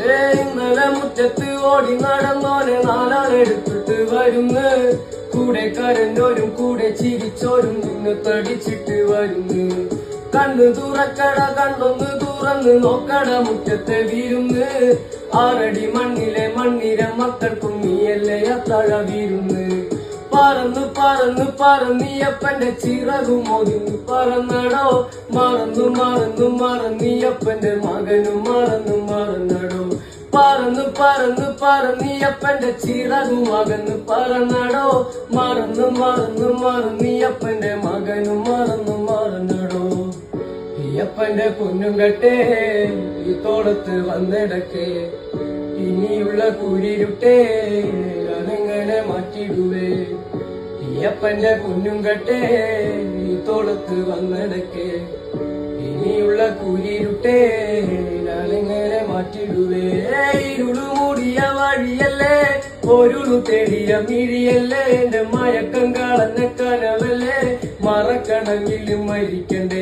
ഇന്നലെ മുറ്റത്ത് ഓടി നടന്നോനെ നാലാളെടുത്തിട്ട് വരുന്ന്. കൂടെ കരഞ്ഞോരും കൂടെ ചിരിച്ചോരും നിന്ന് തടിച്ചിട്ട് വരുന്ന്. കണ്ണു തുറക്കട കണ്ണൊന്ന് തുറന്ന് നോക്കട മുറ്റത്തെ വീരുന്ന്. ആറടി മണ്ണിലെ മണ്ണിര മക്കൾക്കും നീയല്ലേ അത്താഴ വീരുന്ന്. പറന്ന് പറന്ന് പറന്നീയപ്പന്റെ ചിറകും ഒതുങ്ങി പറന്നടോ. മറന്നു മറന്നു മറന്നീയപ്പന്റെ മകനും മറന്നു മറന്നടോ. പറന്ന് പറന്ന് പറന്നീയപ്പന്റെ ചിറകും മകന്ന് പറന്നടോ. മറന്നു മറന്നു മറന്നീയപ്പന്റെ മകനും മറന്നു മറന്നടോ. ഈയപ്പന്റെ പൊന്നും കെട്ടേ ഈ തോളത്ത് വന്നിടക്കേ. ഇനിയുള്ള കുരിരുട്ടേ ഞാനെങ്ങനെ മാറ്റിടുവേ. ഈയപ്പന്റെ പൊന്നും കെട്ടേ ഈ തോളത്ത് വന്നിടക്കേ. ഇനിയുള്ള കുരിരുട്ടേ ഞാനെങ്ങനെ മാറ്റിടുവേ. ഇരുളു മൂടിയ വഴിയല്ലേ ഒരുളു തേടിയ മിഴിയല്ലേ. എന്റെ മയക്കം കളഞ്ഞ കനവല്ലേ മറക്കണമെങ്കിലും മരിക്കണ്ടേ